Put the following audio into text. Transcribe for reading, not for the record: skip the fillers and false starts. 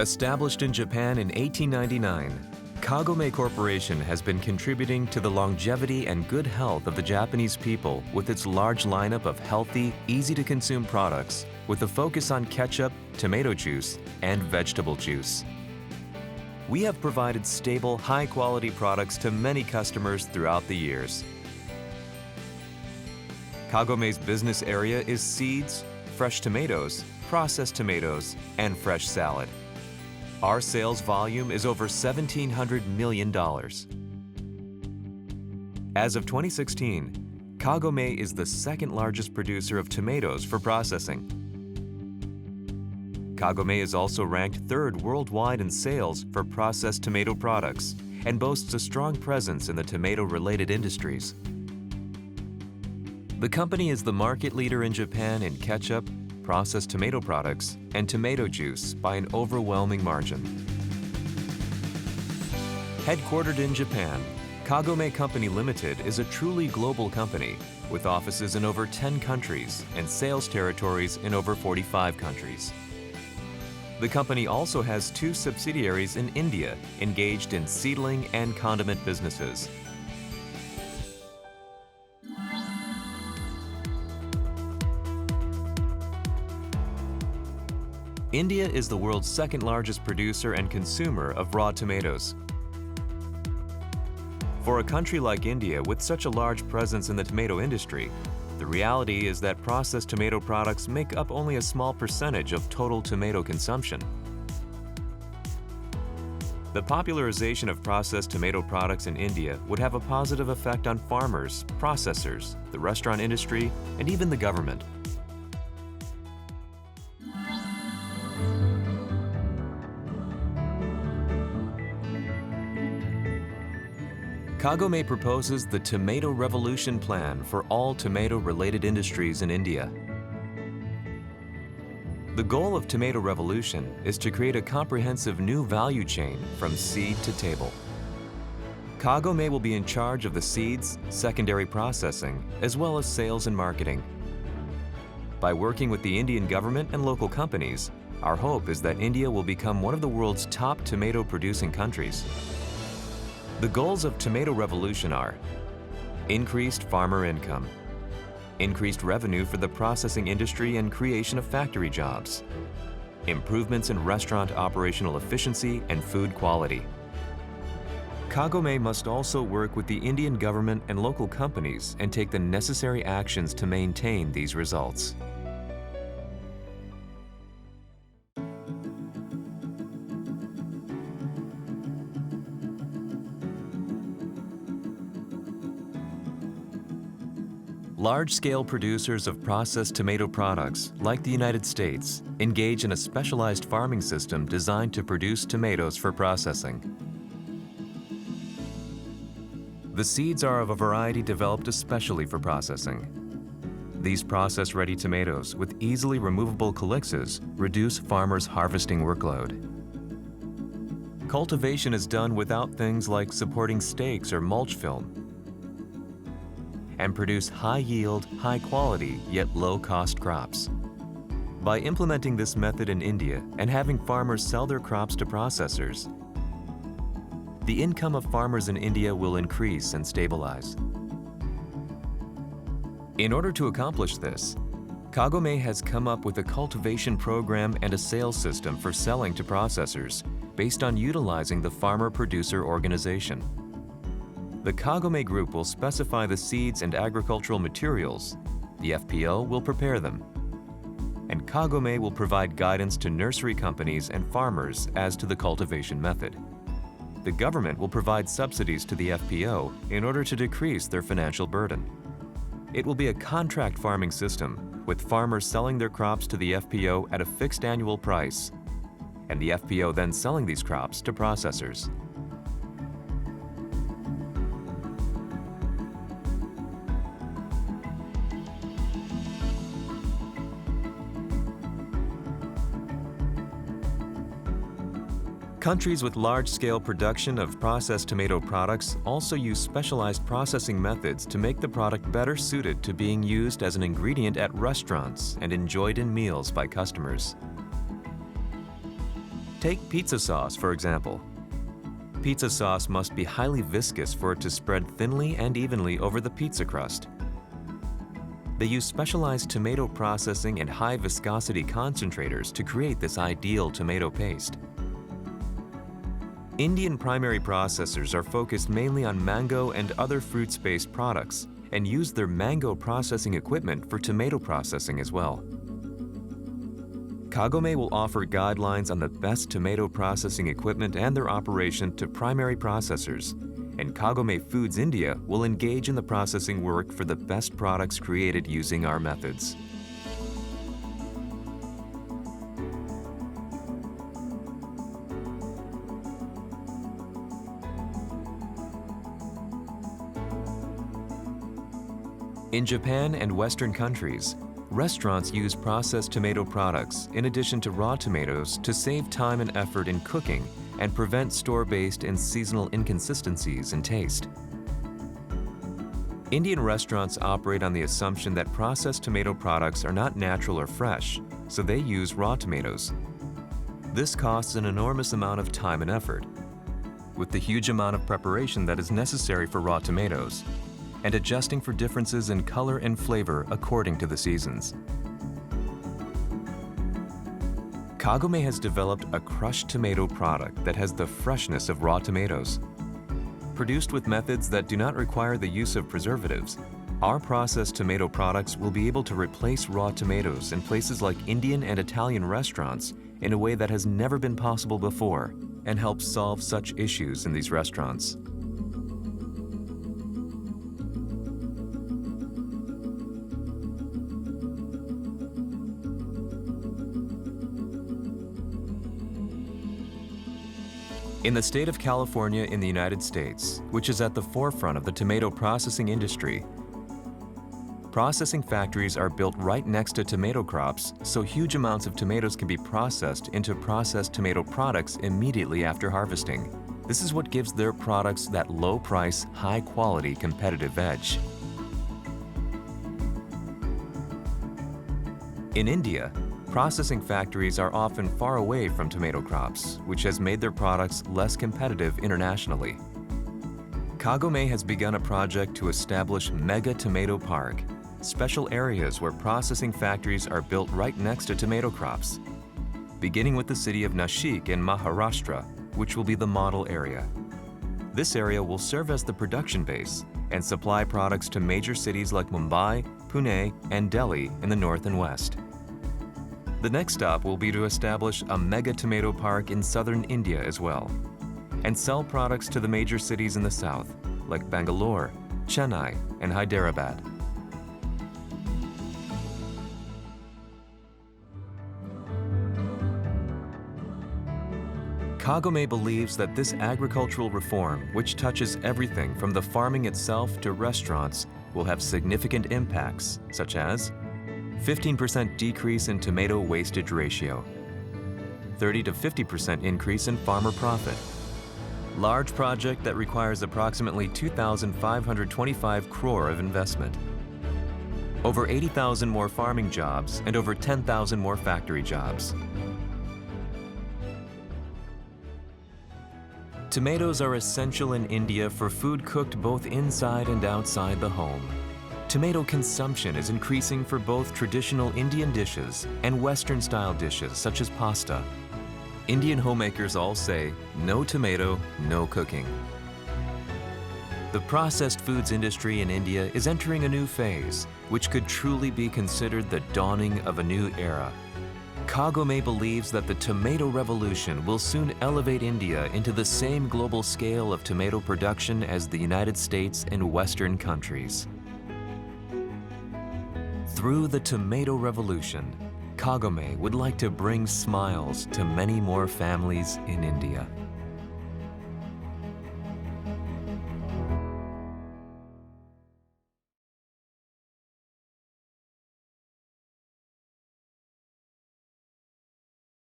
Established in Japan in 1899, Kagome Corporation has been contributing to the longevity and good health of the Japanese people with its large lineup of healthy, easy-to-consume products with a focus on ketchup, tomato juice, and vegetable juice. We have provided stable, high-quality products to many customers throughout the years. Kagome's business area is seeds, fresh tomatoes, processed tomatoes, and fresh salad. Our sales volume is over $1,700 million. As of 2016, Kagome is the second largest producer of tomatoes for processing. Kagome is also ranked third worldwide in sales for processed tomato products and boasts a strong presence in the tomato-related industries. The company is the market leader in Japan in ketchup, processed tomato products, and tomato juice by an overwhelming margin. Headquartered in Japan, Kagome Company Limited is a truly global company with offices in over 10 countries and sales territories in over 45 countries. The company also has 2 subsidiaries in India engaged in seedling and condiment businesses. India is the world's second largest producer and consumer of raw tomatoes. For a country like India with such a large presence in the tomato industry, the reality is that processed tomato products make up only a small percentage of total tomato consumption. The popularization of processed tomato products in India would have a positive effect on farmers, processors, the restaurant industry, and even the government. Kagome proposes the Tomato Revolution plan for all tomato-related industries in India. The goal of Tomato Revolution is to create a comprehensive new value chain from seed to table. Kagome will be in charge of the seeds, secondary processing, as well as sales and marketing. By working with the Indian government and local companies, our hope is that India will become one of the world's top tomato-producing countries. The goals of Tomato Revolution are increased farmer income, increased revenue for the processing industry and creation of factory jobs, improvements in restaurant operational efficiency and food quality. Kagome must also work with the Indian government and local companies and take the necessary actions to maintain these results. Large-scale producers of processed tomato products, like the United States, engage in a specialized farming system designed to produce tomatoes for processing. The seeds are of a variety developed especially for processing. These process-ready tomatoes with easily removable calyxes reduce farmers' harvesting workload. Cultivation is done without things like supporting stakes or mulch film, and produce high-yield, high-quality, yet low-cost crops. By implementing this method in India and having farmers sell their crops to processors, the income of farmers in India will increase and stabilize. In order to accomplish this, Kagome has come up with a cultivation program and a sales system for selling to processors based on utilizing the farmer-producer organization. The Kagome Group will specify the seeds and agricultural materials. The FPO will prepare them. And Kagome will provide guidance to nursery companies and farmers as to the cultivation method. The government will provide subsidies to the FPO in order to decrease their financial burden. It will be a contract farming system with farmers selling their crops to the FPO at a fixed annual price, and the FPO then selling these crops to processors. Countries with large-scale production of processed tomato products also use specialized processing methods to make the product better suited to being used as an ingredient at restaurants and enjoyed in meals by customers. Take pizza sauce, for example. Pizza sauce must be highly viscous for it to spread thinly and evenly over the pizza crust. They use specialized tomato processing and high viscosity concentrators to create this ideal tomato paste. Indian primary processors are focused mainly on mango and other fruits-based products and use their mango processing equipment for tomato processing as well. Kagome will offer guidelines on the best tomato processing equipment and their operation to primary processors, and Kagome Foods India will engage in the processing work for the best products created using our methods. In Japan and Western countries, restaurants use processed tomato products in addition to raw tomatoes to save time and effort in cooking and prevent store-based and seasonal inconsistencies in taste. Indian restaurants operate on the assumption that processed tomato products are not natural or fresh, so they use raw tomatoes. This costs an enormous amount of time and effort. With the huge amount of preparation that is necessary for raw tomatoes, and adjusting for differences in color and flavor according to the seasons. Kagome has developed a crushed tomato product that has the freshness of raw tomatoes. Produced with methods that do not require the use of preservatives, our processed tomato products will be able to replace raw tomatoes in places like Indian and Italian restaurants in a way that has never been possible before and help solve such issues in these restaurants. In the state of California in the United States, which is at the forefront of the tomato processing industry, processing factories are built right next to tomato crops, so huge amounts of tomatoes can be processed into processed tomato products immediately after harvesting. This is what gives their products that low-price, high-quality competitive edge. In India, processing factories are often far away from tomato crops, which has made their products less competitive internationally. Kagome has begun a project to establish Mega Tomato Park, special areas where processing factories are built right next to tomato crops, beginning with the city of Nashik in Maharashtra, which will be the model area. This area will serve as the production base and supply products to major cities like Mumbai, Pune, and Delhi in the north and west. The next stop will be to establish a mega tomato park in southern India as well, and sell products to the major cities in the south, like Bangalore, Chennai, and Hyderabad. Kagome believes that this agricultural reform, which touches everything from the farming itself to restaurants, will have significant impacts, such as 15% decrease in tomato wastage ratio, 30 to 50% increase in farmer profit, large project that requires approximately 2,525 crore of investment, over 80,000 more farming jobs and over 10,000 more factory jobs. Tomatoes are essential in India for food cooked both inside and outside the home. Tomato consumption is increasing for both traditional Indian dishes and Western-style dishes such as pasta. Indian homemakers all say, no tomato, no cooking. The processed foods industry in India is entering a new phase, which could truly be considered the dawning of a new era. Kagome believes that the tomato revolution will soon elevate India into the same global scale of tomato production as the United States and Western countries. Through the tomato revolution, Kagome would like to bring smiles to many more families in India.